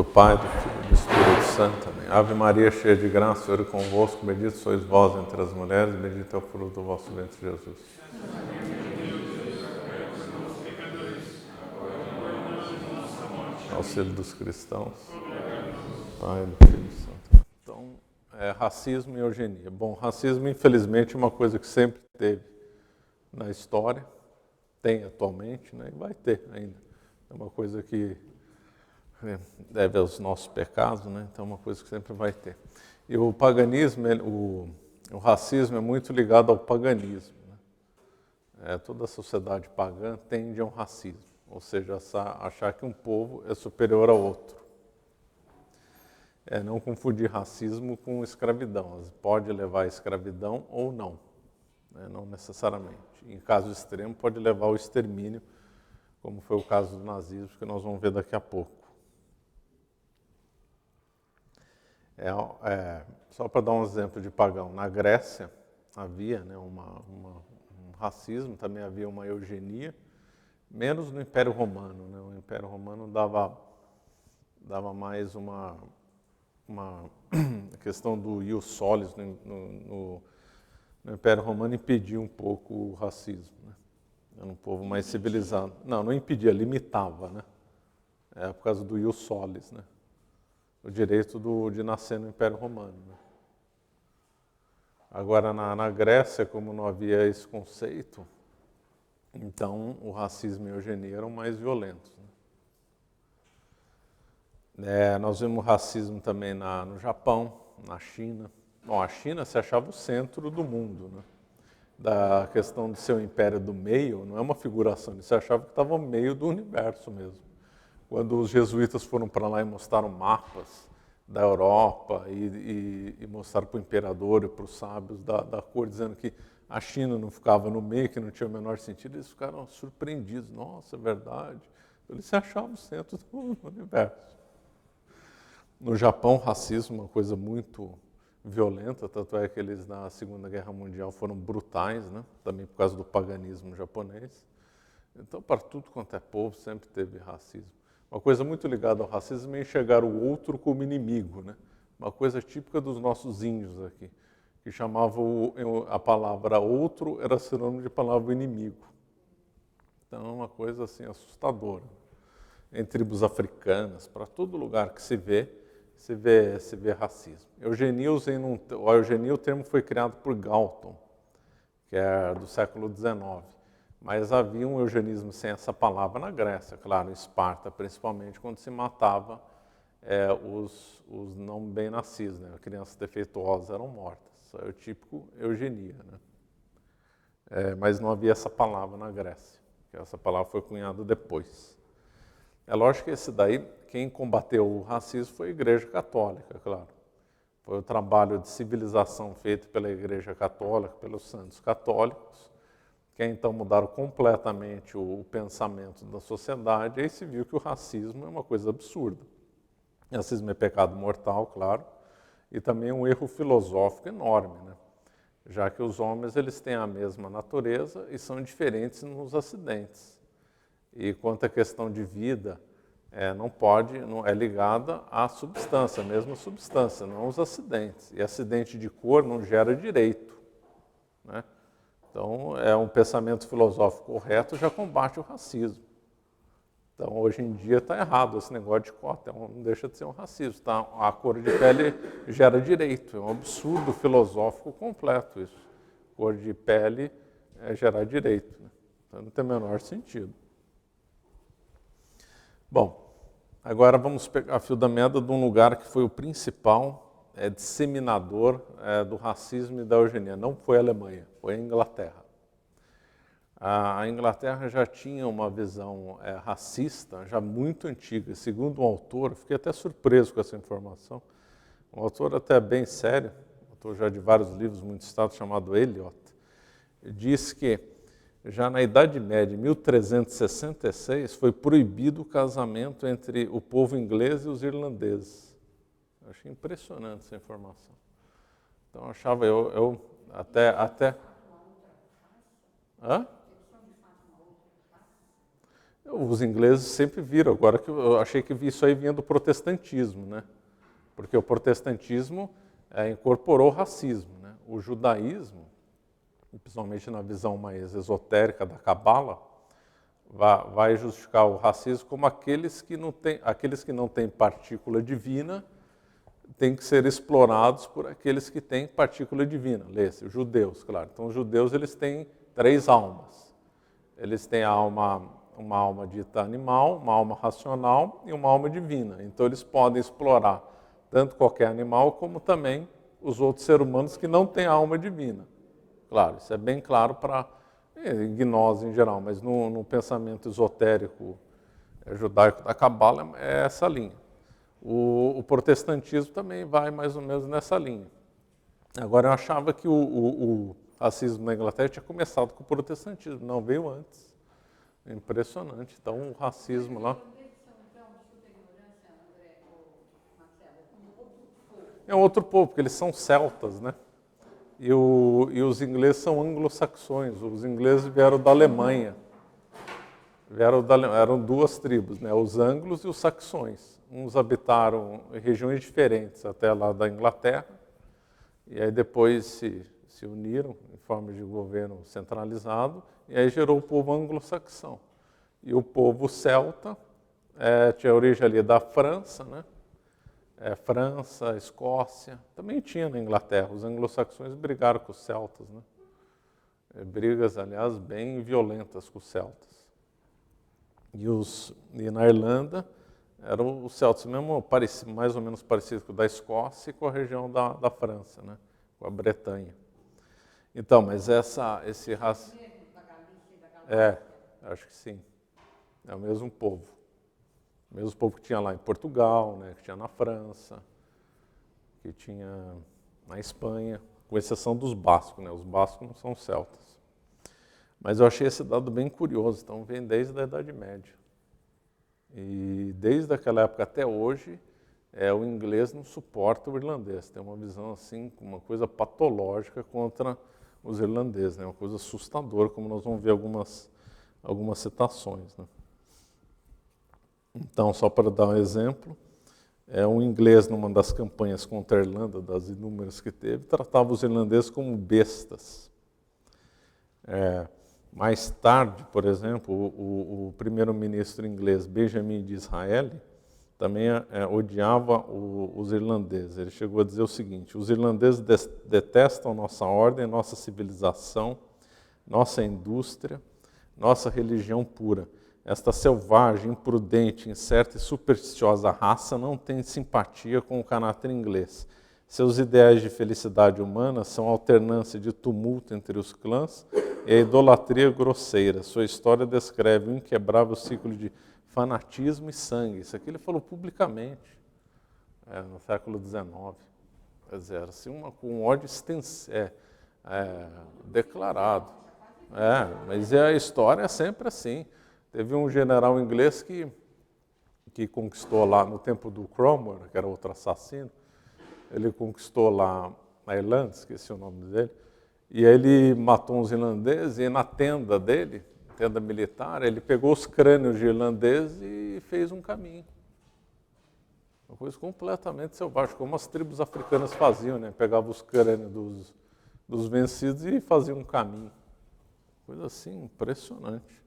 do Pai, do Filho e do Espírito Santo. Amém. Ave Maria, cheia de graça, o Senhor é convosco, bendito sois vós entre as mulheres, bendito é o fruto do vosso ventre, Jesus. Auxílio dos cristãos, Pai, do Filho e do Santo. Então, racismo e eugenia. Bom, racismo, infelizmente, é uma coisa que sempre teve na história, tem atualmente, né, e vai ter ainda. É uma coisa que deve aos nossos pecados, né? Então é uma coisa que sempre vai ter. E o paganismo, o racismo é muito ligado ao paganismo, né? Toda a sociedade pagã tende a um racismo, ou seja, achar que um povo é superior ao outro. Não confundir racismo com escravidão. Pode levar à escravidão ou não, né? Não necessariamente. Em caso extremo, pode levar ao extermínio, como foi o caso do nazismo, que nós vamos ver daqui a pouco. Só para dar um exemplo de pagão, na Grécia havia, né, um racismo, também havia uma eugenia, menos no Império Romano, né? O Império Romano dava mais uma questão do ius solis no Império Romano impedia um pouco o racismo, né? Era um povo mais civilizado. Não impedia, limitava, né? Por causa do ius solis, né? O direito de nascer no Império Romano, né? Agora, na Grécia, como não havia esse conceito, então o racismo e a eugenia eram mais violentos, né? Nós vemos racismo também no Japão, na China. Bom, a China se achava o centro do mundo, né? Da questão de ser o império do meio, não é uma figuração, eles achavam que estava no meio do universo mesmo. Quando os jesuítas foram para lá e mostraram mapas da Europa e mostraram para o imperador e para os sábios da cor, dizendo que a China não ficava no meio, que não tinha o menor sentido, eles ficaram surpreendidos. Nossa, é verdade. Eles se achavam o centro do universo. No Japão, racismo é uma coisa muito violenta, tanto é que eles na Segunda Guerra Mundial foram brutais, né? Também por causa do paganismo japonês. Então, para tudo quanto é povo, sempre teve racismo. Uma coisa muito ligada ao racismo é enxergar o outro como inimigo, né? Uma coisa típica dos nossos índios aqui, que chamavam a palavra outro, era sinônimo de palavra inimigo. Então, é uma coisa assim assustadora. Em tribos africanas, para todo lugar que se vê racismo. Eugenia, a eugenia, o termo foi criado por Galton, que é do século XIX. Mas havia um eugenismo sem essa palavra na Grécia, claro, em Esparta, principalmente, quando se matava os não bem nascidos, né? Crianças defeituosas eram mortas. É o típico eugenia, né? Mas não havia essa palavra na Grécia, que essa palavra foi cunhada depois. É lógico que esse daí, quem combateu o racismo foi a Igreja Católica, claro. Foi o trabalho de civilização feito pela Igreja Católica, pelos santos católicos, que então mudaram completamente o pensamento da sociedade, e aí se viu que o racismo é uma coisa absurda. O racismo é pecado mortal, claro, e também um erro filosófico enorme, né? Já que os homens eles têm a mesma natureza e são diferentes nos acidentes. E quanto à questão de vida, não é ligada à substância, a mesma substância, não aos acidentes. E acidente de cor não gera direito, né? Então, um pensamento filosófico correto já combate o racismo. Então, hoje em dia está errado esse negócio de cota, não deixa de ser um racismo. Tá? A cor de pele gera direito, é um absurdo filosófico completo isso. Cor de pele gerar direito, né? Então, não tem o menor sentido. Bom, agora vamos pegar a fio da meada de um lugar que foi o principal disseminador do racismo e da eugenia. Não foi a Alemanha, foi a Inglaterra. A Inglaterra já tinha uma visão racista, já muito antiga. Segundo um autor, fiquei até surpreso com essa informação, um autor até bem sério, autor já de vários livros muito citados, chamado Eliot, diz que já na Idade Média, em 1366, foi proibido o casamento entre o povo inglês e os irlandeses. Eu achei impressionante essa informação. Então, achava eu até... Hã? Os ingleses sempre viram, agora que eu achei que isso aí vinha do protestantismo, né? Porque o protestantismo incorporou o racismo, né? O judaísmo, principalmente na visão mais esotérica da Cabala, vai justificar o racismo como aqueles que não têm partícula divina têm que ser explorados por aqueles que têm partícula divina. Lê-se, os judeus, claro. Então, os judeus eles têm 3 almas. Eles têm uma alma dita animal, uma alma racional e uma alma divina. Então, eles podem explorar tanto qualquer animal como também os outros seres humanos que não têm alma divina. Claro, isso é bem claro para gnose em geral, mas no pensamento esotérico judaico da Cabala é essa linha. O protestantismo também vai mais ou menos nessa linha. Agora, eu achava que o racismo na Inglaterra tinha começado com o protestantismo, não, veio antes. É impressionante. Então, o racismo lá... É um outro povo, porque eles são celtas, né? E os ingleses são anglo-saxões. Os ingleses vieram da Alemanha. Eram 2 tribos, né? Os anglos e os saxões. Uns habitaram em regiões diferentes até lá da Inglaterra, e aí depois se uniram em forma de governo centralizado, e aí gerou o povo anglo-saxão. E o povo celta tinha origem ali da França, né? França, Escócia, também tinha na Inglaterra. Os anglo-saxões brigaram com os celtas, né? Brigas, aliás, bem violentas com os celtas. E na Irlanda eram os celtas mesmo mais ou menos parecidos com o da Escócia e com a região da França, né? Com a Bretanha. Então, mas esse racismo... acho que sim. É o mesmo povo. O mesmo povo que tinha lá em Portugal, né? Que tinha na França, que tinha na Espanha, com exceção dos bascos, né? Os bascos não são celtas. Mas eu achei esse dado bem curioso. Então, vem desde a Idade Média. E desde aquela época até hoje, o inglês não suporta o irlandês. Tem uma visão assim, uma coisa patológica contra os irlandeses, né? Uma coisa assustadora, como nós vamos ver algumas citações, né? Então, só para dar um exemplo, um inglês, numa das campanhas contra a Irlanda, das inúmeras que teve, tratava os irlandeses como bestas. Mais tarde, por exemplo, o primeiro-ministro inglês Benjamin Disraeli também odiava os irlandeses. Ele chegou a dizer o seguinte: os irlandeses detestam nossa ordem, nossa civilização, nossa indústria, nossa religião pura. Esta selvagem, imprudente, incerta e supersticiosa raça não tem simpatia com o caráter inglês. Seus ideais de felicidade humana são a alternância de tumulto entre os clãs e a idolatria grosseira. Sua história descreve um inquebrável ciclo de fanatismo e sangue. Isso aqui ele falou publicamente, no século XIX. Quer dizer, assim, com um ódio declarado. Mas a história é sempre assim. Teve um general inglês que conquistou lá, no tempo do Cromwell, que era outro assassino, ele conquistou lá na Irlanda, esqueci o nome dele, e aí ele matou uns irlandeses e na tenda dele, tenda militar, ele pegou os crânios de irlandeses e fez um caminho. Uma coisa completamente selvagem, como as tribos africanas faziam, né? Pegavam os crânios dos vencidos e faziam um caminho. Coisa assim, impressionante.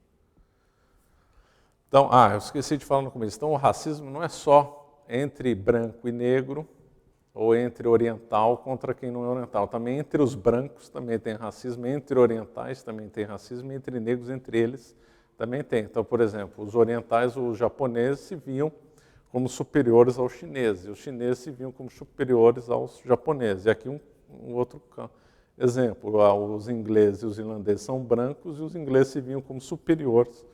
Então, eu esqueci de falar no começo. Então, o racismo não é só entre branco e negro, ou entre oriental contra quem não é oriental. Também entre os brancos também tem racismo, entre orientais também tem racismo, entre negros, entre eles também tem. Então, por exemplo, os orientais, os japoneses se viam como superiores aos chineses, e os chineses se viam como superiores aos japoneses. E aqui um outro exemplo, os ingleses e os irlandeses são brancos e os ingleses se viam como superiores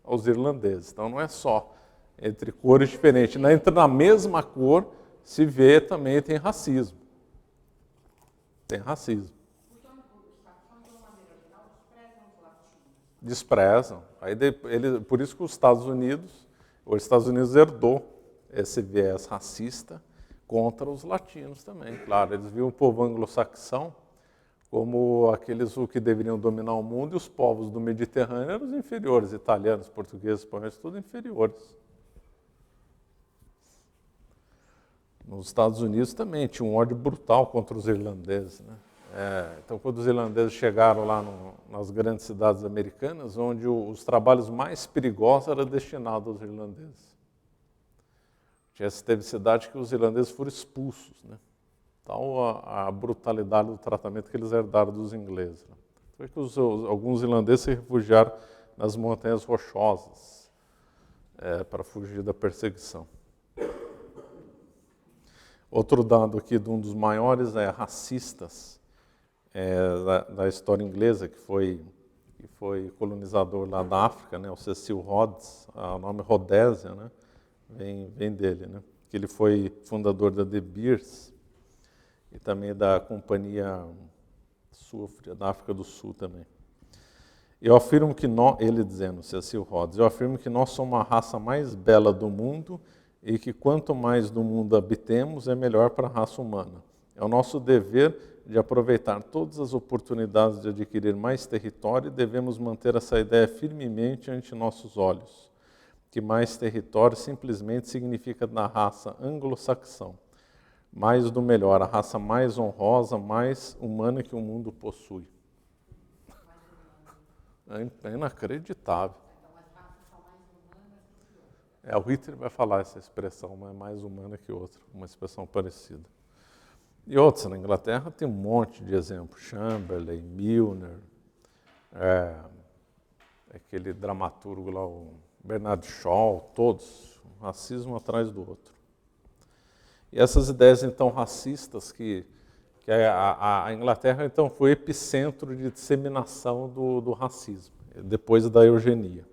aos irlandeses. Então, não é só entre cores diferentes. Entre na mesma cor, se vê também tem racismo. Tem racismo. Os saxões, de uma maneira geral, desprezam os latinos. Desprezam. Por isso que os Estados Unidos herdou esse viés racista contra os latinos também. Claro, eles viam o povo anglo-saxão como aqueles que deveriam dominar o mundo, e os povos do Mediterrâneo eram os inferiores, italianos, portugueses, espanhóis, tudo inferiores. Nos Estados Unidos também tinha um ódio brutal contra os irlandeses, né? Então, quando os irlandeses chegaram lá nas grandes cidades americanas, onde os trabalhos mais perigosos eram destinados aos irlandeses. Teve cidade que os irlandeses foram expulsos, né? Tal a brutalidade do tratamento que eles herdaram dos ingleses. Foi que alguns irlandeses se refugiaram nas montanhas rochosas para fugir da perseguição. Outro dado aqui de um dos maiores racistas da história inglesa, que foi colonizador lá da África, né, o Cecil Rhodes, o nome Rhodésia, né, vem dele, né, que ele foi fundador da De Beers e também da Companhia Sufre, da África do Sul também. Eu afirmo que ele dizendo, Cecil Rhodes, eu afirmo que nós somos a raça mais bela do mundo e que quanto mais do mundo habitemos, é melhor para a raça humana. É o nosso dever de aproveitar todas as oportunidades de adquirir mais território e devemos manter essa ideia firmemente ante nossos olhos, que mais território simplesmente significa da raça anglo-saxão, mais do melhor, a raça mais honrosa, mais humana que o mundo possui. É inacreditável. O Hitler vai falar essa expressão, uma é mais humana que outra, uma expressão parecida. E outros, na Inglaterra tem um monte de exemplos, Chamberlain, Milner, aquele dramaturgo lá, o Bernard Shaw, todos, um racismo atrás do outro. E essas ideias, então, racistas, que a Inglaterra, então, foi epicentro de disseminação do racismo, depois da eugenia.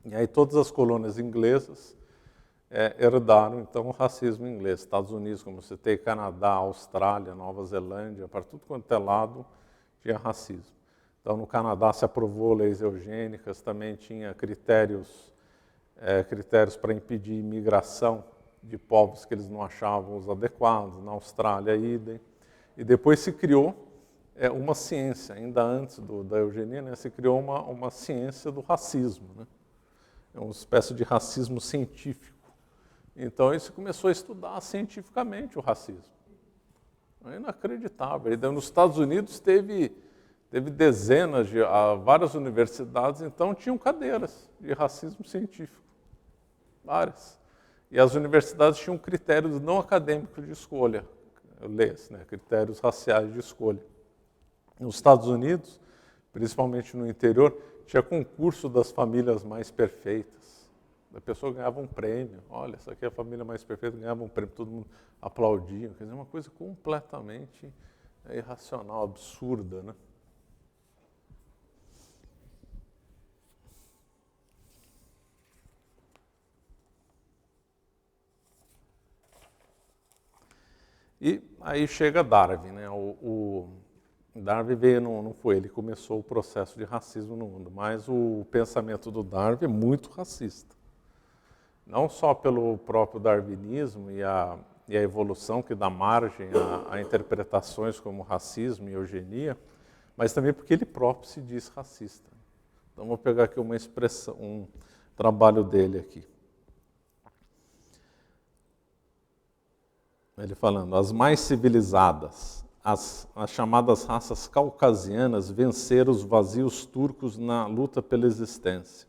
E aí todas as colônias inglesas herdaram, então, o racismo inglês. Estados Unidos, como você tem, Canadá, Austrália, Nova Zelândia, para tudo quanto é lado, tinha racismo. Então, no Canadá se aprovou leis eugênicas, também tinha critérios para impedir imigração de povos que eles não achavam os adequados. Na Austrália, idem. E depois se criou uma ciência, ainda antes da eugenia, né, se criou uma ciência do racismo, né? É uma espécie de racismo científico. Então, isso começou a estudar cientificamente o racismo. É inacreditável. E nos Estados Unidos teve dezenas de várias universidades, então tinham cadeiras de racismo científico. Várias. E as universidades tinham critérios não acadêmicos de escolha, critérios raciais de escolha. Nos Estados Unidos, principalmente no interior, tinha concurso das famílias mais perfeitas. A pessoa ganhava um prêmio. Olha, essa aqui é a família mais perfeita, ganhava um prêmio, todo mundo aplaudia. Quer dizer, uma coisa completamente irracional, absurda, né? E aí chega Darwin, né? O Darwin veio, não foi ele que começou o processo de racismo no mundo, mas o pensamento do Darwin é muito racista. Não só pelo próprio darwinismo e a evolução que dá margem a interpretações como racismo e eugenia, mas também porque ele próprio se diz racista. Então vou pegar aqui uma expressão, um trabalho dele aqui. Ele falando, as mais civilizadas, as chamadas raças caucasianas venceram os vazios turcos na luta pela existência.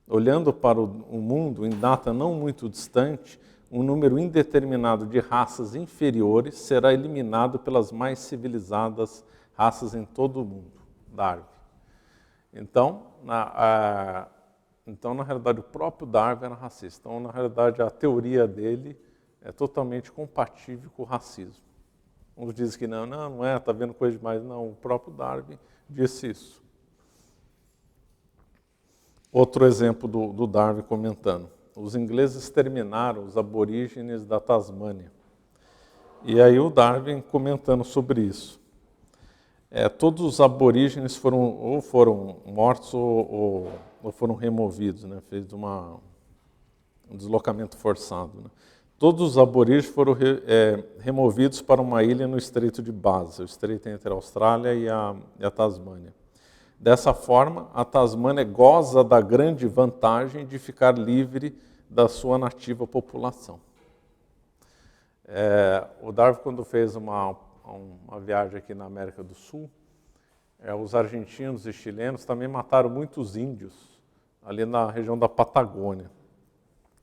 Olhando para o mundo, em data não muito distante, um número indeterminado de raças inferiores será eliminado pelas mais civilizadas raças em todo o mundo. Darwin. Então, na realidade, o próprio Darwin era racista. Então, na realidade, a teoria dele é totalmente compatível com o racismo. Uns dizem que não é, está vendo coisa demais. Não, o próprio Darwin disse isso. Outro exemplo do Darwin comentando. Os ingleses exterminaram os aborígenes da Tasmânia. E aí o Darwin comentando sobre isso. Todos os aborígenes foram mortos ou foram removidos, né? Fez um deslocamento forçado, né? todos os aborígenes foram removidos para uma ilha no Estreito de Base, o estreito entre a Austrália e a Tasmânia. Dessa forma, a Tasmânia goza da grande vantagem de ficar livre da sua nativa população. O Darwin, quando fez uma viagem aqui na América do Sul, os argentinos e chilenos também mataram muitos índios ali na região da Patagônia.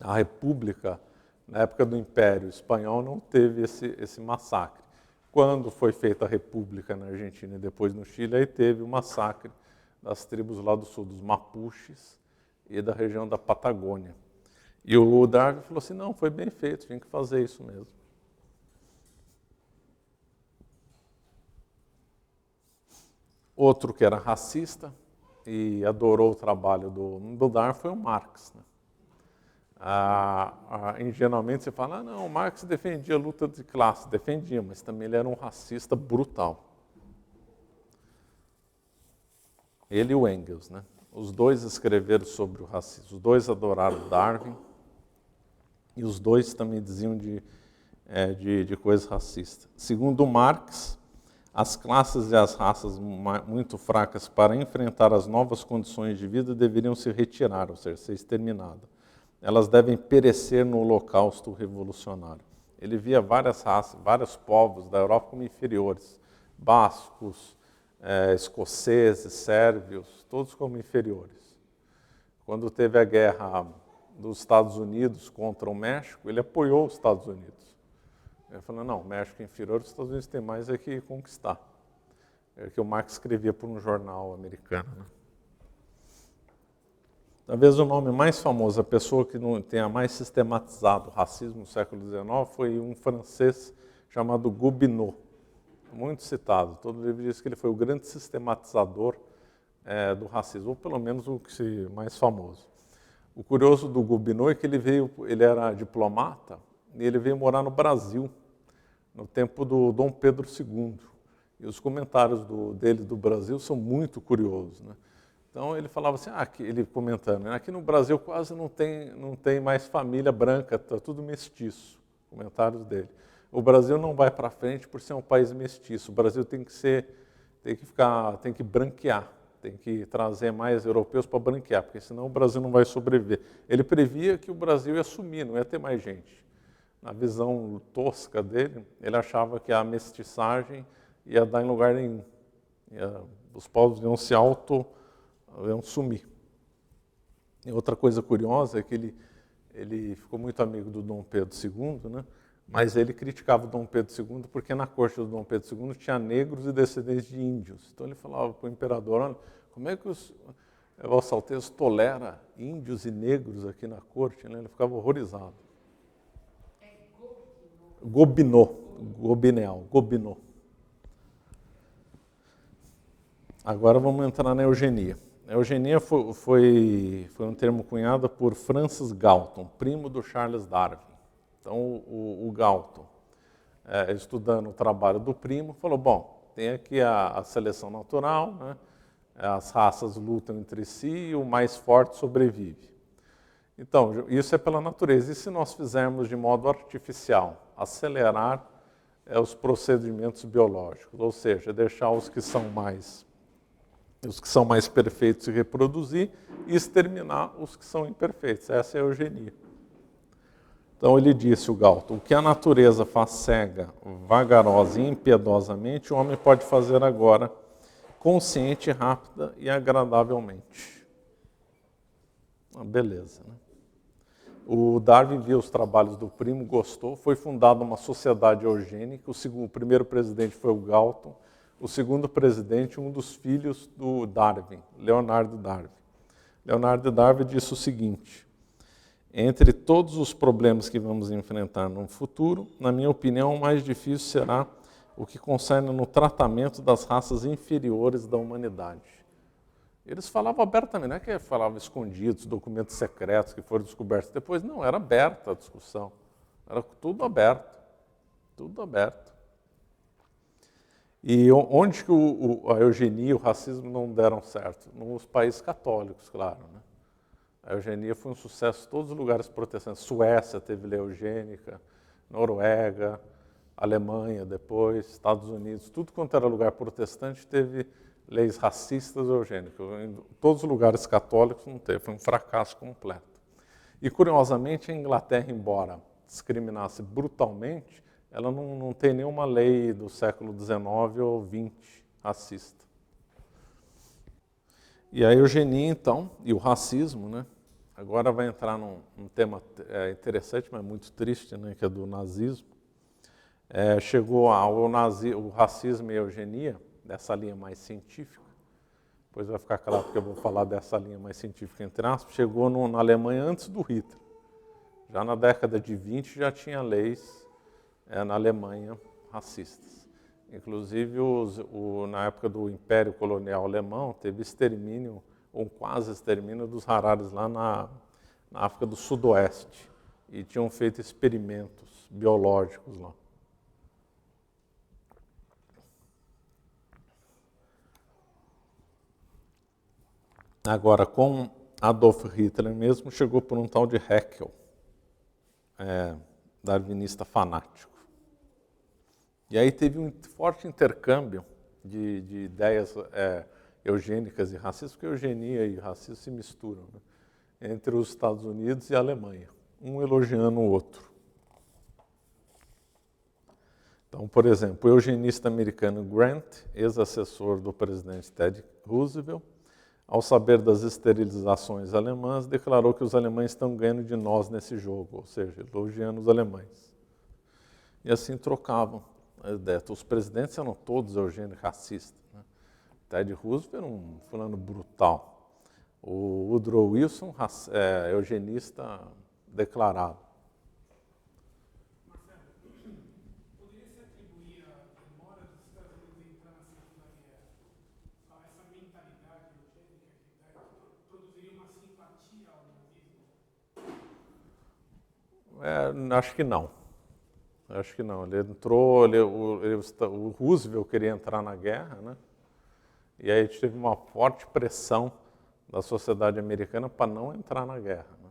A República, na época do Império Espanhol, não teve esse massacre. Quando foi feita a República na Argentina e depois no Chile, aí teve o massacre das tribos lá do sul, dos Mapuches e da região da Patagônia. E o Darwin falou assim, não, foi bem feito, tinha que fazer isso mesmo. Outro que era racista e adorou o trabalho do Darwin foi o Marx, né? Ingenuamente você fala, não, o Marx defendia a luta de classe, defendia, mas também ele era um racista brutal. Ele e o Engels, né? Os dois escreveram sobre o racismo, os dois adoraram Darwin e os dois também diziam de coisas racistas. Segundo Marx, as classes e as raças muito fracas para enfrentar as novas condições de vida deveriam se retirar, ou seja, ser exterminadas. Elas devem perecer no holocausto revolucionário. Ele via várias raças, vários povos da Europa como inferiores, bascos, escoceses, sérvios, todos como inferiores. Quando teve a guerra dos Estados Unidos contra o México, ele apoiou os Estados Unidos. Ele falou, não, o México é inferior, os Estados Unidos têm mais que conquistar. É o que o Marx escrevia por um jornal americano. Né? Talvez o nome mais famoso, a pessoa que tenha mais sistematizado o racismo no século XIX, foi um francês chamado Gobineau, muito citado. Todo livro diz que ele foi o grande sistematizador do racismo, ou pelo menos o mais famoso. O curioso do Gobineau é que ele era diplomata e ele veio morar no Brasil, no tempo do Dom Pedro II. E os comentários dele do Brasil são muito curiosos, né? Então ele falava assim, ele comentando, aqui no Brasil quase não tem mais família branca, está tudo mestiço, comentários dele. O Brasil não vai para frente por ser um país mestiço, o Brasil tem que branquear, tem que trazer mais europeus para branquear, porque senão o Brasil não vai sobreviver. Ele previa que o Brasil ia sumir, não ia ter mais gente. Na visão tosca dele, ele achava que a mestiçagem ia dar em lugar nenhum. Os povos iam sumir. E outra coisa curiosa é que ele ficou muito amigo do Dom Pedro II, né? Mas ele criticava o Dom Pedro II porque na corte do Dom Pedro II tinha negros e descendentes de índios. Então ele falava para o imperador, olha, como é que Vossa Alteza tolera índios e negros aqui na corte? Né? Ele ficava horrorizado. Gobineau. Agora vamos entrar na eugenia. A eugenia foi um termo cunhado por Francis Galton, primo do Charles Darwin. Então o Galton, estudando o trabalho do primo, falou, bom, tem aqui a seleção natural, né? As raças lutam entre si e o mais forte sobrevive. Então, isso é pela natureza. E se nós fizermos de modo artificial, acelerar os procedimentos biológicos, ou seja, deixar os que são mais perfeitos se reproduzir e exterminar os que são imperfeitos. Essa é a eugenia. Então ele disse, o Galton, o que a natureza faz cega, vagarosa e impiedosamente, o homem pode fazer agora, consciente, rápida e agradavelmente. Beleza, né? O Darwin viu os trabalhos do primo, gostou, foi fundada uma sociedade eugênica, o primeiro presidente foi o Galton, o segundo presidente, um dos filhos do Darwin, Leonardo Darwin. Leonardo Darwin disse o seguinte, entre todos os problemas que vamos enfrentar no futuro, na minha opinião, o mais difícil será o que concerne no tratamento das raças inferiores da humanidade. Eles falavam abertamente, não é que falavam escondidos, documentos secretos que foram descobertos depois, não, era aberta a discussão, era tudo aberto, tudo aberto. E onde que a eugenia e o racismo não deram certo? Nos países católicos, claro, né? A eugenia foi um sucesso em todos os lugares protestantes. Suécia teve lei eugênica, Noruega, Alemanha depois, Estados Unidos, tudo quanto era lugar protestante teve leis racistas ou eugênicas. Em todos os lugares católicos não teve, foi um fracasso completo. E, curiosamente, a Inglaterra, embora discriminasse brutalmente, ela não tem nenhuma lei do século XIX ou XX racista. E a eugenia, então, e o racismo, né? Agora vai entrar num tema interessante, mas muito triste, né? Que é do nazismo. Chegou o racismo e a eugenia, dessa linha mais científica, depois vai ficar claro porque eu vou falar dessa linha mais científica, entre aspas, chegou na Alemanha antes do Hitler. Já na década de 20 já tinha leis na Alemanha racistas. Inclusive, na época do Império Colonial Alemão, teve extermínio, ou quase extermínio, dos Hararis lá na África do Sudoeste. E tinham feito experimentos biológicos lá. Agora, com Adolf Hitler mesmo, chegou por um tal de Haeckel, darwinista fanático. E aí teve um forte intercâmbio de ideias eugênicas e racistas, porque eugenia e racismo se misturam, né, entre os Estados Unidos e a Alemanha, um elogiando o outro. Então, por exemplo, o eugenista americano Grant, ex-assessor do presidente Teddy Roosevelt, ao saber das esterilizações alemãs, declarou que os alemães estão ganhando de nós nesse jogo, ou seja, elogiando os alemães. E assim trocavam as ideias. Os presidentes eram todos eugênicos racistas, né? Teddy Roosevelt era um fulano brutal. O Woodrow Wilson, eugenista declarado. Acho que não. Acho que não. Ele entrou, o Roosevelt queria entrar na guerra, né? E aí teve uma forte pressão da sociedade americana para não entrar na guerra, né?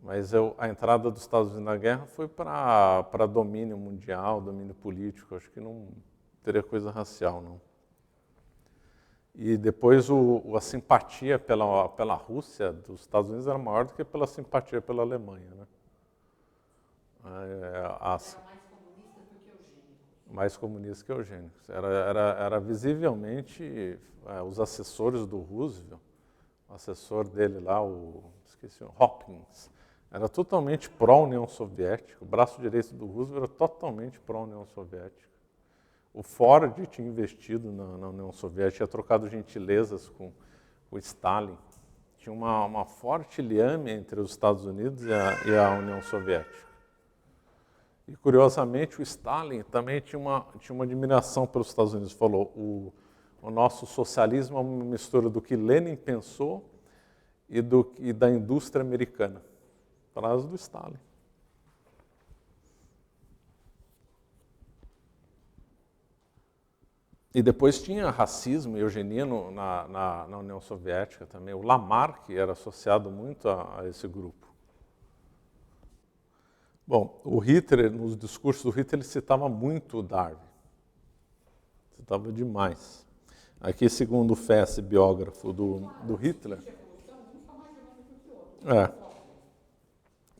Mas a entrada dos Estados Unidos na guerra foi para domínio mundial, domínio político. Acho que não teria coisa racial, não. E depois a simpatia pela Rússia dos Estados Unidos era maior do que pela simpatia pela Alemanha, né? Eram mais comunistas do que eugênicos. Mais comunistas que eugênicos. Era visivelmente os assessores do Roosevelt, o assessor dele lá, esqueci, o Hopkins, era totalmente pró-União Soviética. O braço direito do Roosevelt era totalmente pró-União Soviética. O Ford tinha investido na União Soviética, tinha trocado gentilezas com o Stalin. Tinha uma forte liame entre os Estados Unidos e a União Soviética. E, curiosamente, o Stalin também tinha uma admiração pelos Estados Unidos. Falou, o nosso socialismo é uma mistura do que Lenin pensou e da indústria americana. Frase do Stalin. E depois tinha racismo e eugenia na União Soviética também. O Lamarck era associado muito a esse grupo. Bom, o Hitler, nos discursos do Hitler, ele citava muito o Darwin. Citava demais. Aqui, segundo o Fess, biógrafo do Hitler,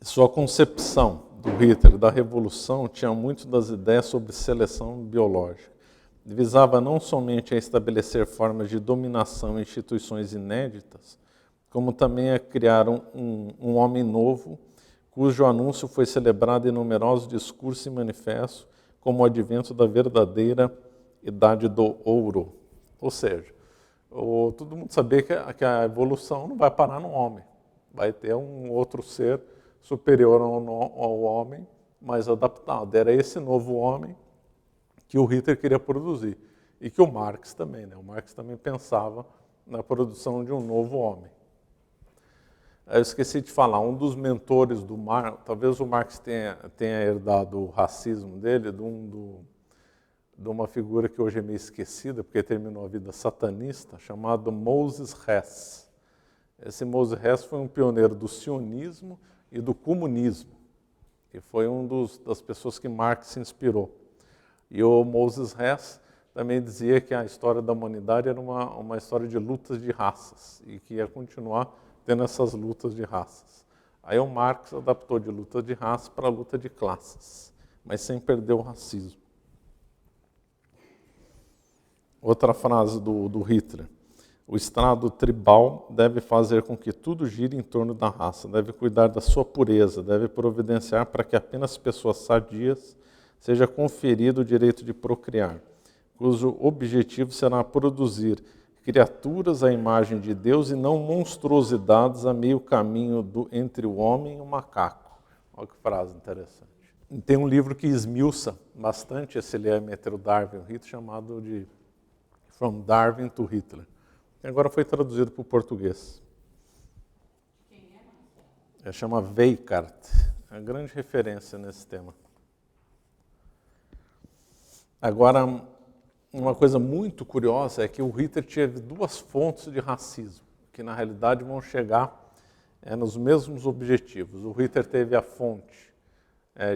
sua concepção do Hitler da Revolução tinha muito das ideias sobre seleção biológica. Visava não somente a estabelecer formas de dominação e instituições inéditas, como também a criar um homem novo, cujo anúncio foi celebrado em numerosos discursos e manifestos como o advento da verdadeira idade do ouro. Ou seja, todo mundo sabia que a evolução não vai parar no homem. Vai ter um outro ser superior ao homem, mais adaptado. Era esse novo homem que o Hitler queria produzir. E que o Marx também, né? O Marx também pensava na produção de um novo homem. Eu esqueci de falar, um dos mentores do Marx, talvez o Marx tenha herdado o racismo dele, de uma figura que hoje é meio esquecida, porque terminou a vida satanista, chamado Moses Hess. Esse Moses Hess foi um pioneiro do sionismo e do comunismo. E foi das pessoas que Marx se inspirou. E o Moses Hess também dizia que a história da humanidade era uma história de lutas de raças e que ia continuar tendo essas lutas de raças. Aí o Marx adaptou de luta de raça para luta de classes, mas sem perder o racismo. Outra frase do Hitler. O Estado tribal deve fazer com que tudo gire em torno da raça, deve cuidar da sua pureza, deve providenciar para que apenas pessoas sadias seja conferido o direito de procriar, cujo objetivo será produzir criaturas à imagem de Deus e não monstruosidades a meio caminho entre o homem e o macaco. Olha que frase interessante. E tem um livro que esmiuça bastante esse lema entre o Darwin e o Hitler, chamado de From Darwin to Hitler. Agora foi traduzido para o português. Quem é? Chama Weikart. É uma grande referência nesse tema. Agora, uma coisa muito curiosa é que o Hitler teve duas fontes de racismo, que na realidade vão chegar nos mesmos objetivos. O Hitler teve a fonte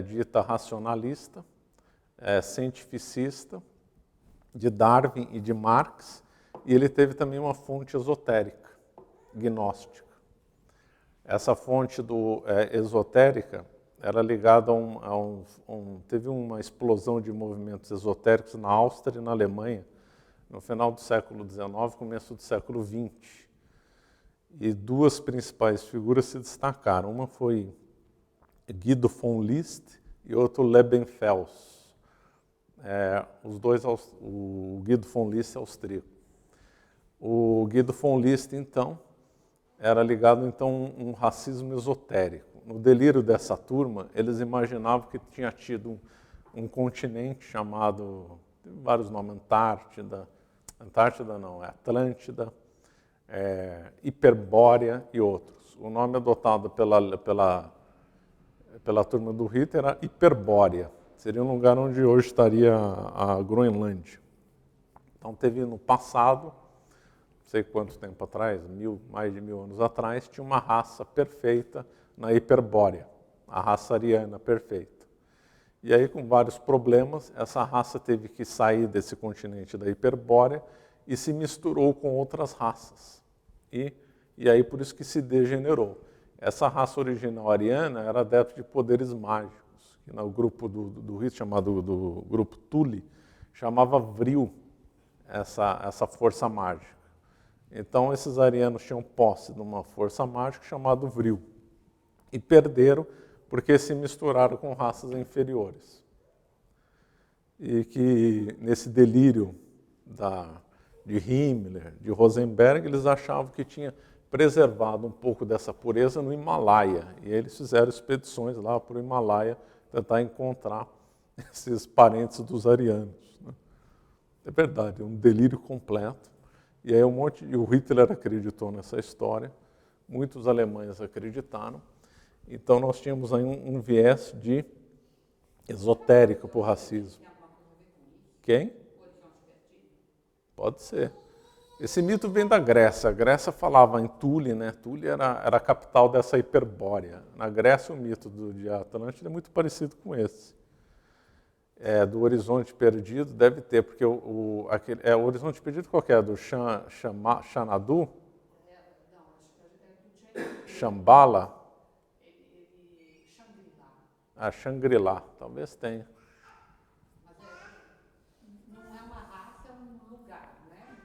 dita racionalista, cientificista, de Darwin e de Marx, e ele teve também uma fonte esotérica, gnóstica. Essa fonte esotérica era ligada teve uma explosão de movimentos esotéricos na Áustria e na Alemanha, no final do século XIX, começo do século XX. E duas principais figuras se destacaram. Uma foi Guido von List e outro Lebensfels. Os dois, o Guido von List é austríaco. O Guido von List, então, era ligado então a um racismo esotérico. No delírio dessa turma, eles imaginavam que tinha tido um continente chamado, tem vários nomes, Antártida não, Atlântida, Hiperbórea e outros. O nome adotado pela turma do Hitler era Hiperbórea. Seria um lugar onde hoje estaria a Groenlândia. Então teve no passado, não sei quanto tempo atrás, mais de 1000 anos atrás, tinha uma raça perfeita na Hiperbórea, a raça ariana perfeita. E aí, com vários problemas, essa raça teve que sair desse continente da Hiperbórea e se misturou com outras raças. E aí, por isso que se degenerou. Essa raça original ariana era adepta de poderes mágicos, que no grupo do Hitler, chamado do grupo Thule, chamava Vril, essa força mágica. Então, esses arianos tinham posse de uma força mágica chamada Vril. E perderam porque se misturaram com raças inferiores. E que, nesse delírio de Himmler, de Rosenberg, eles achavam que tinha preservado um pouco dessa pureza no Himalaia. E eles fizeram expedições lá para o Himalaia tentar encontrar esses parentes dos arianos. Né? É verdade, é um delírio completo. E aí o Hitler acreditou nessa história, muitos alemães acreditaram. Então nós tínhamos aí um viés de esotérico para o racismo. Quem? Pode ser. Esse mito vem da Grécia. A Grécia falava em Thule, né? Thule era a capital dessa Hiperbórea. Na Grécia o mito de Atlântida é muito parecido com esse. Do Horizonte Perdido deve ter, porque o Horizonte Perdido qual que é? Do Xanadu? Shambhala? Shangri-La, talvez tenha. Mas não é uma raça, é um lugar, né?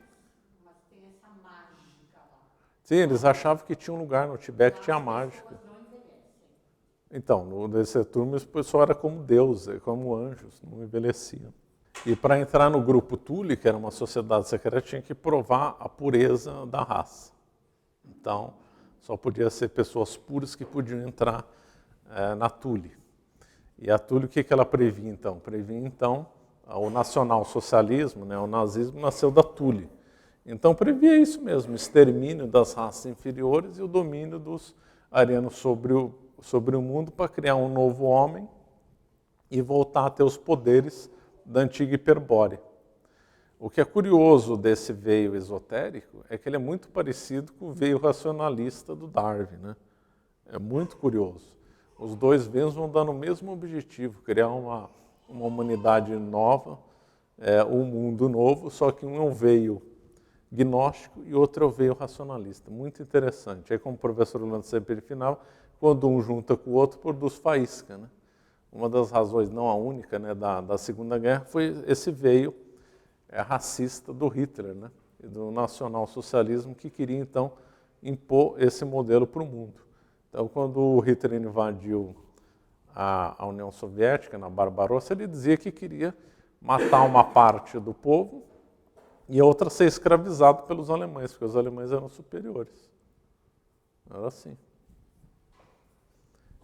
Mas tem essa mágica lá. Sim, eles achavam que tinha um lugar no Tibete que tinha mágica. As pessoas não envelhecem. Então, nesse turno, o pessoal era como Deus, como anjos, não envelheciam. E para entrar no grupo Thule, que era uma sociedade secreta, tinha que provar a pureza da raça. Então, só podia ser pessoas puras que podiam entrar na Thule. E a Thule, o que ela previa, então? Previa, então, o nacionalsocialismo, né? O nazismo nasceu da Thule. Então, previa isso mesmo, o extermínio das raças inferiores e o domínio dos arianos sobre o mundo para criar um novo homem e voltar a ter os poderes da antiga Hiperbórea. O que é curioso desse veio esotérico é que ele é muito parecido com o veio racionalista do Darwin, né? É muito curioso. Os dois veios vão dar no mesmo objetivo, criar uma humanidade nova, um mundo novo, só que um é um veio gnóstico e outro é o veio racionalista. Muito interessante. Aí, como o professor Orlando sempre final, quando um junta com o outro, produz faísca, né? Uma das razões, não a única, né, da Segunda Guerra foi esse veio racista do Hitler, né, e do nacionalsocialismo, que queria, então, impor esse modelo para o mundo. Então, quando o Hitler invadiu a União Soviética, na Barbarossa, ele dizia que queria matar uma parte do povo e a outra ser escravizado pelos alemães, porque os alemães eram superiores. Era assim.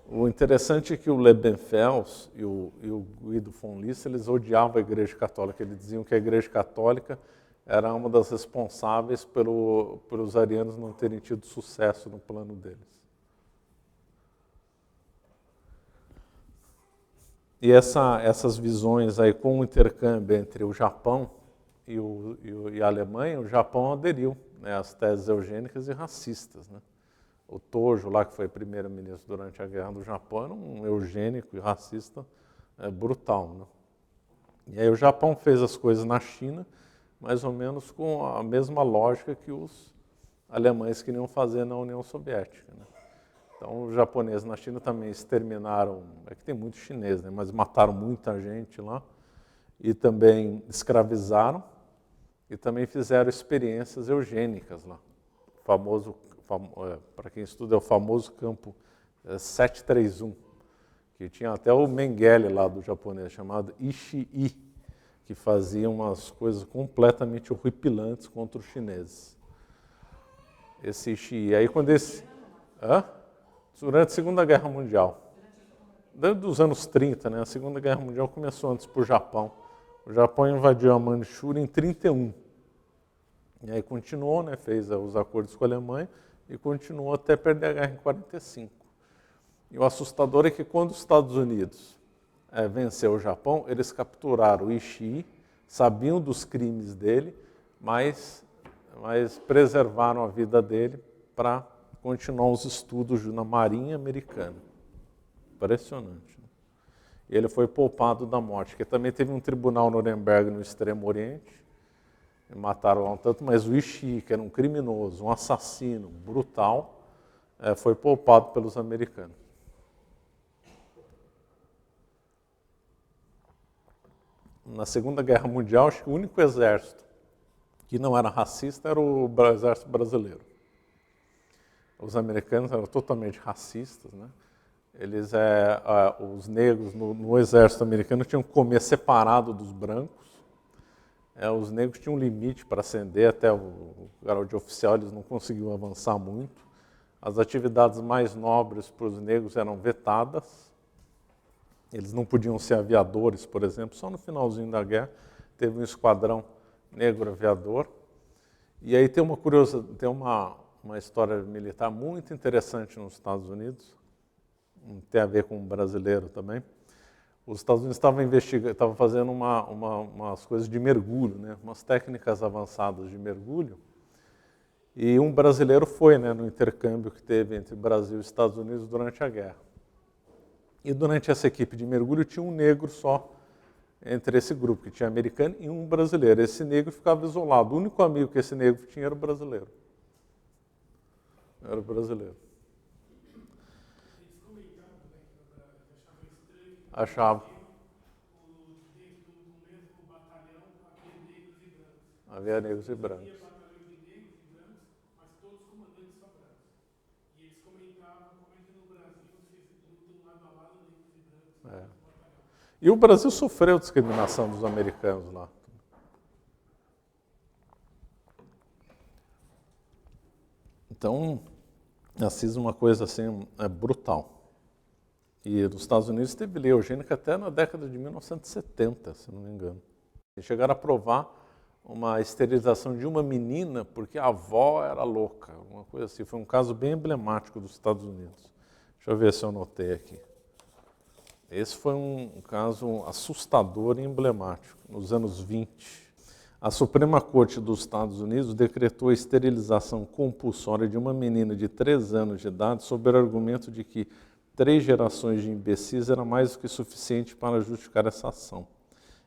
O interessante é que o Lebensfels e o Guido von List, eles odiavam a Igreja Católica. Eles diziam que a Igreja Católica era uma das responsáveis pelos arianos não terem tido sucesso no plano deles. E essas visões aí com o intercâmbio entre o Japão e a Alemanha, o Japão aderiu, né, às teses eugênicas e racistas, né? O Tojo, lá, que foi primeiro-ministro durante a Guerra do Japão, era um eugênico e racista brutal, né? E aí o Japão fez as coisas na China, mais ou menos com a mesma lógica que os alemães queriam fazer na União Soviética, né? Então, os japoneses na China também exterminaram, é que tem muito chinês, né? Mas mataram muita gente lá, e também escravizaram, e também fizeram experiências eugênicas lá. Para quem estuda, é o famoso campo 731, que tinha até o Mengele lá do japonês, chamado Ishii, que fazia umas coisas completamente horripilantes contra os chineses. Esse Ishii, aí quando durante a Segunda Guerra Mundial, desde os anos 30, né, a Segunda Guerra Mundial começou antes por Japão. O Japão invadiu a Manchúria em 1931. E aí continuou, né, fez os acordos com a Alemanha e continuou até perder a guerra em 1945. E o assustador é que quando os Estados Unidos venceu o Japão, eles capturaram o Ishii, sabiam dos crimes dele, mas preservaram a vida dele para continuar os estudos na Marinha Americana. Impressionante, né? E ele foi poupado da morte, porque também teve um tribunal no Nuremberg, no Extremo Oriente, e mataram lá um tanto, mas o Ishii, que era um criminoso, um assassino brutal, foi poupado pelos americanos. Na Segunda Guerra Mundial, acho que o único exército que não era racista era o exército brasileiro. Os americanos eram totalmente racistas, né? Os negros no exército americano tinham que comer separado dos brancos. Os negros tinham um limite para ascender, até o grau de oficial eles não conseguiam avançar muito. As atividades mais nobres para os negros eram vetadas. Eles não podiam ser aviadores, por exemplo. Só no finalzinho da guerra teve um esquadrão negro aviador. E aí tem uma história militar muito interessante nos Estados Unidos, tem a ver com o brasileiro também. Os Estados Unidos estavam fazendo umas coisas de mergulho, né? Umas técnicas avançadas de mergulho, e um brasileiro foi, né, no intercâmbio que teve entre Brasil e Estados Unidos durante a guerra. E durante essa equipe de mergulho tinha um negro só entre esse grupo, que tinha americano e um brasileiro. Esse negro ficava isolado. O único amigo que esse negro tinha era o brasileiro. Era o brasileiro. Eles comentavam, né, que achavam estranho. Achava. Dentro do mesmo batalhão havia negros e brancos. Havia negros e brancos. Havia batalhão de negros e brancos, mas todos comandantes só brancos. E eles comentavam como é que no Brasil vocês lutam lado a lado, negros e brancos. E o Brasil sofreu discriminação dos americanos lá. Então, racismo é uma coisa assim, brutal. E nos Estados Unidos teve lei eugênica até na década de 1970, se não me engano. Eles chegaram a aprovar uma esterilização de uma menina porque a avó era louca, uma coisa assim. Foi um caso bem emblemático dos Estados Unidos. Deixa eu ver se eu anotei aqui. Esse foi um caso assustador e emblemático, nos anos 20. A Suprema Corte dos Estados Unidos decretou a esterilização compulsória de uma menina de 3 anos de idade sob o argumento de que 3 gerações de imbecis era mais do que suficiente para justificar essa ação,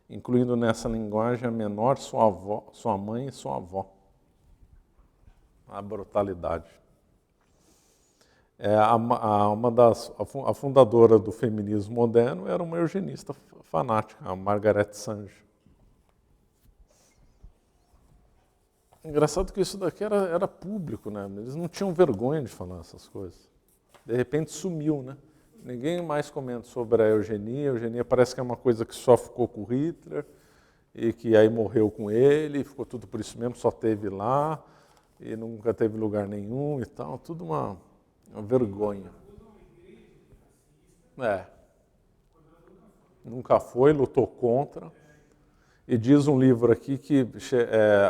incluindo nessa linguagem a menor, sua avó, sua mãe e sua avó. A brutalidade. A fundadora do feminismo moderno era uma eugenista fanática, a Margaret Sanger. Engraçado que isso daqui era público, né? Eles não tinham vergonha de falar essas coisas. De repente sumiu, né? Ninguém mais comenta sobre a eugenia. A eugenia parece que é uma coisa que só ficou com Hitler e que aí morreu com ele, ficou tudo por isso mesmo, só teve lá e nunca teve lugar nenhum e tal. Tudo uma vergonha. Nunca foi, lutou contra. E diz um livro aqui que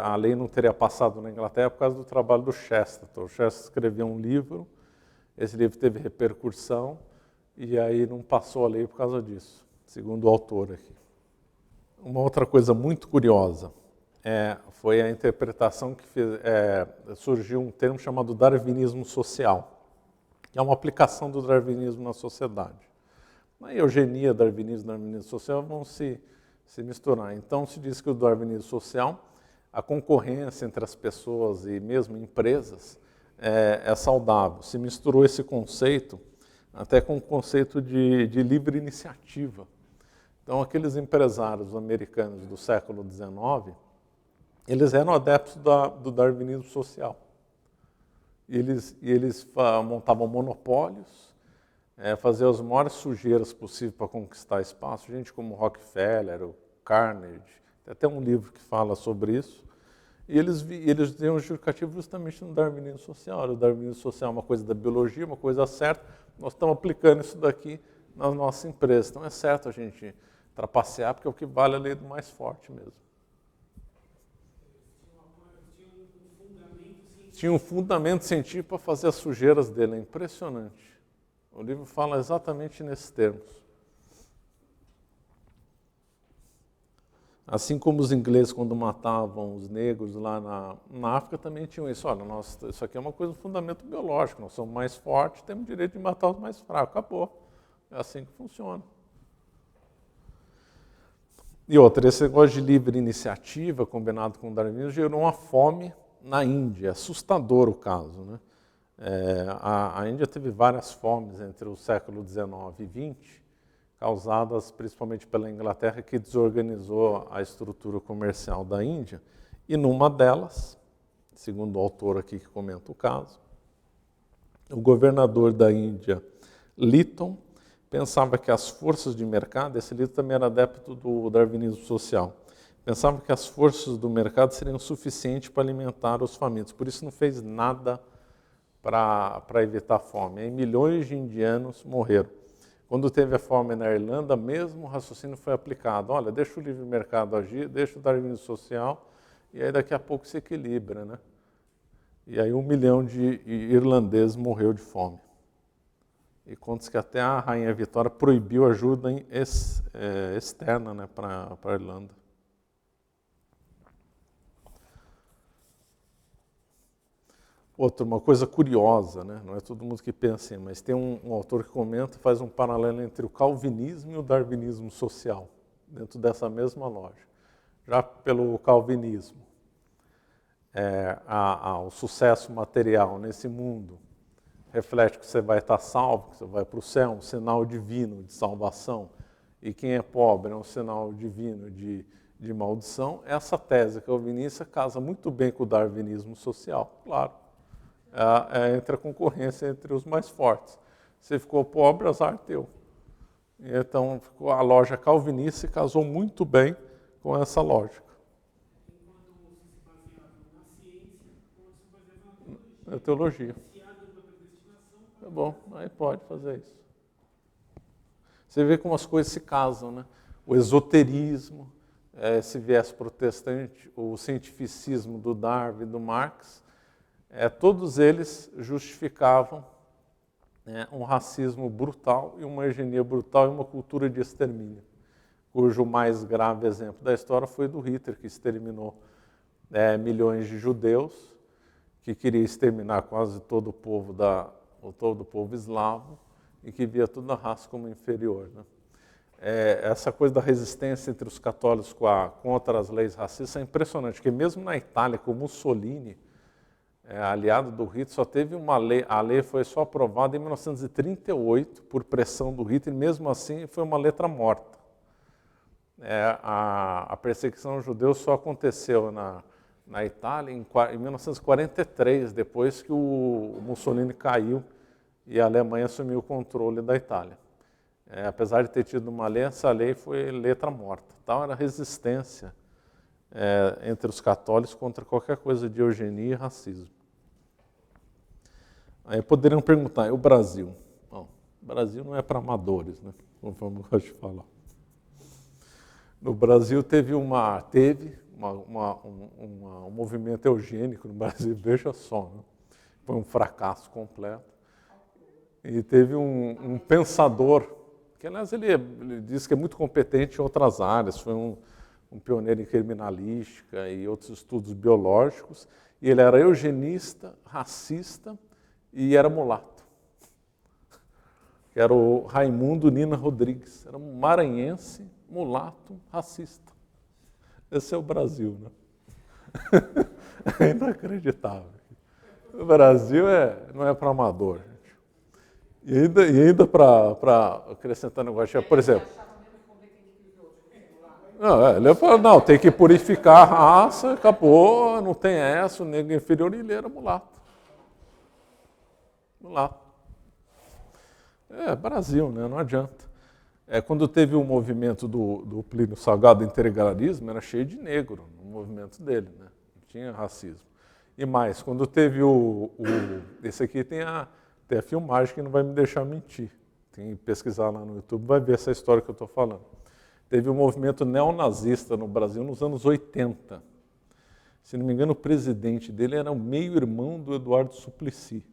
a lei não teria passado na Inglaterra por causa do trabalho do Chesterton. O Chesterton escreveu um livro, esse livro teve repercussão, e aí não passou a lei por causa disso, segundo o autor aqui. Uma outra coisa muito curiosa foi a interpretação que surgiu um termo chamado darwinismo social, que é uma aplicação do darwinismo na sociedade. A eugenia, darwinismo social vão se misturar. Então, se diz que o darwinismo social, a concorrência entre as pessoas e mesmo empresas é saudável. Se misturou esse conceito até com o conceito de livre iniciativa. Então, aqueles empresários americanos do século XIX, eles eram adeptos do darwinismo social. E eles montavam monopólios, fazer as maiores sujeiras possíveis para conquistar espaço, gente como Rockefeller, o Carnegie, tem até um livro que fala sobre isso, e eles têm um justificativo justamente no darwinismo social. O darwinismo social é uma coisa da biologia, uma coisa certa, nós estamos aplicando isso daqui nas nossas empresas, então é certo a gente trapacear, porque é o que vale a lei do mais forte mesmo. Tinha um fundamento científico para fazer as sujeiras dele, é impressionante. O livro fala exatamente nesses termos. Assim como os ingleses, quando matavam os negros lá na África, também tinham isso. Olha, isso aqui é uma coisa, um fundamento biológico. Nós somos mais fortes, temos o direito de matar os mais fracos. Acabou. É assim que funciona. E outra, esse negócio de livre iniciativa, combinado com o darwinismo, gerou uma fome na Índia. É assustador o caso, né? A Índia teve várias fomes entre o século XIX e XX, causadas principalmente pela Inglaterra, que desorganizou a estrutura comercial da Índia. E numa delas, segundo o autor aqui que comenta o caso, o governador da Índia, Lytton, pensava que as forças de mercado, esse Lytton também era adepto do darwinismo social, pensava que as forças do mercado seriam suficientes para alimentar os famintos, por isso não fez nada para evitar a fome. Aí milhões de indianos morreram. Quando teve a fome na Irlanda, mesmo o raciocínio foi aplicado. Olha, deixa o livre mercado agir, deixa o darwinismo social, e aí daqui a pouco se equilibra, né? E aí 1 milhão de irlandeses morreu de fome. E conta-se que até a Rainha Vitória proibiu ajuda externa, né, para a Irlanda. Outra, uma coisa curiosa, né? Não é todo mundo que pensa assim, mas tem um autor que comenta, faz um paralelo entre o calvinismo e o darwinismo social, dentro dessa mesma lógica. Já pelo calvinismo, o sucesso material nesse mundo reflete que você vai estar salvo, que você vai para o céu, um sinal divino de salvação, e quem é pobre é um sinal divino de maldição. Essa tese calvinista casa muito bem com o darwinismo social, claro. Entre a concorrência entre os mais fortes. Se ficou pobre, azar teu. Então, a lógica calvinista se casou muito bem com essa lógica. Enquanto se baseava na ciência, ou se baseava Na teologia. Se há dupla predestinação, Tá bom, aí pode fazer isso. Você vê como as coisas se casam, né? O esoterismo, esse viés protestante, o cientificismo do Darwin, do Marx, todos eles justificavam um racismo brutal e uma eugenia brutal e uma cultura de extermínio, cujo mais grave exemplo da história foi do Hitler, que exterminou milhões de judeus, que queria exterminar quase todo o povo eslavo e que via toda a raça como inferior, né? Essa coisa da resistência entre os católicos contra as leis racistas é impressionante, porque mesmo na Itália, com Mussolini, aliado do Hitler, só teve uma lei, a lei foi só aprovada em 1938 por pressão do Hitler, e mesmo assim foi uma letra morta. A perseguição aos judeus só aconteceu na Itália em 1943, depois que o Mussolini caiu e a Alemanha assumiu o controle da Itália. Apesar de ter tido uma lei, essa lei foi letra morta. Então era resistência entre os católicos contra qualquer coisa de eugenia e racismo. Aí poderiam perguntar, e o Brasil? Bom, o Brasil não é para amadores, né? Conforme eu gosto de falar. No Brasil teve um movimento eugênico no Brasil, veja só, né? Foi um fracasso completo. E teve um pensador, que aliás ele diz que é muito competente em outras áreas, foi um pioneiro em criminalística e outros estudos biológicos, e ele era eugenista, racista e era mulato. Que era o Raimundo Nina Rodrigues, era um maranhense, mulato, racista. Esse é o Brasil, né? É inacreditável. O Brasil não é para amador, gente. E ainda para acrescentar um negócio, por exemplo... Ele falou, não, tem que purificar a raça, acabou, não tem essa, o negro inferior, e ele era mulato. Mulato. Brasil, né? Não adianta. Quando teve o movimento do Plínio Salgado, integralismo, era cheio de negro no movimento dele, né? Não tinha racismo. E mais, quando teve esse aqui tem a filmagem que não vai me deixar mentir. Tem que pesquisar lá no YouTube, vai ver essa história que eu estou falando. Teve um movimento neonazista no Brasil nos anos 80. Se não me engano, o presidente dele era o meio-irmão do Eduardo Suplicy.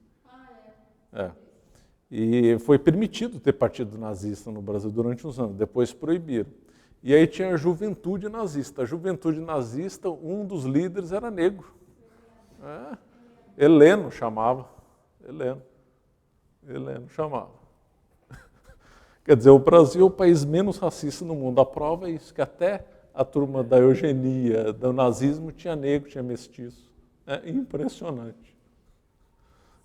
E foi permitido ter partido nazista no Brasil durante uns anos, depois proibiram. E aí tinha a juventude nazista. A juventude nazista, um dos líderes era negro. Heleno chamava. Heleno chamava. Quer dizer, o Brasil é o país menos racista no mundo. A prova é isso, que até a turma da eugenia, do nazismo, tinha negro, tinha mestiço. É impressionante.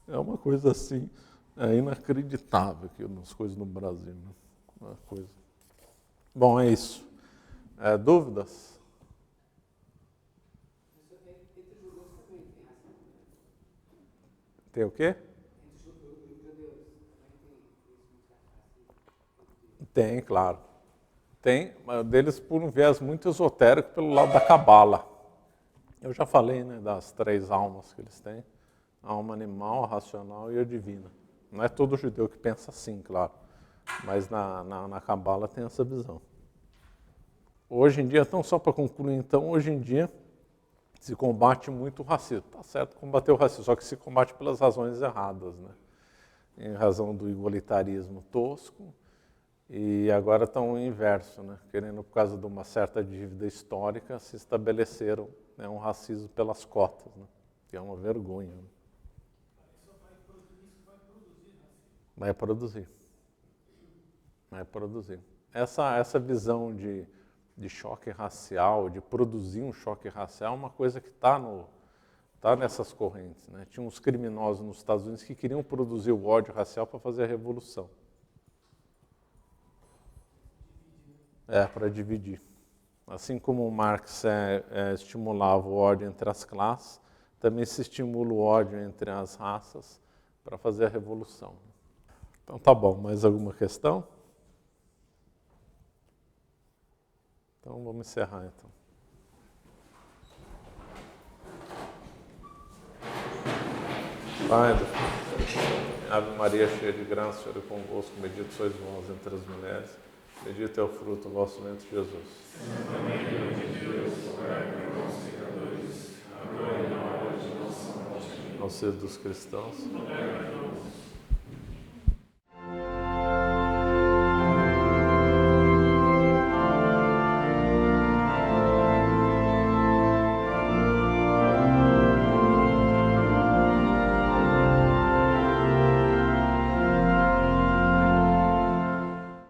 É uma coisa assim, inacreditável que as coisas no Brasil. Né? Uma coisa. Bom, é isso. Dúvidas? Tem o quê? Tem, claro. Tem, mas deles por um viés muito esotérico pelo lado da cabala. Eu já falei, né, das 3 almas que eles têm. A alma animal, a racional e a divina. Não é todo judeu que pensa assim, claro. Mas na cabala tem essa visão. Hoje em dia, então, só para concluir, então, hoje em dia se combate muito o racismo. Tá certo combater o racismo, só que se combate pelas razões erradas, né? Em razão do igualitarismo tosco. E agora estão o inverso, né? Querendo, por causa de uma certa dívida histórica, se estabeleceram, né, um racismo pelas cotas, né? Que é uma vergonha. Né? Vai produzir. Essa visão de choque racial, de produzir um choque racial, é uma coisa que está nessas correntes. Né? Tinha uns criminosos nos Estados Unidos que queriam produzir o ódio racial para fazer a revolução. Para dividir. Assim como Marx estimulava o ódio entre as classes, também se estimula o ódio entre as raças para fazer a revolução. Então tá bom, mais alguma questão? Então vamos encerrar então. Pai, Ave Maria, cheia de graça, o Senhor é convosco, bendito sois vós entre as mulheres. Bendito é o fruto do vosso ventre, Jesus. Santa Maria, Mãe de Deus, rogai por nós, pecadores, agora e na hora de nossa morte. Ao ser dos cristãos.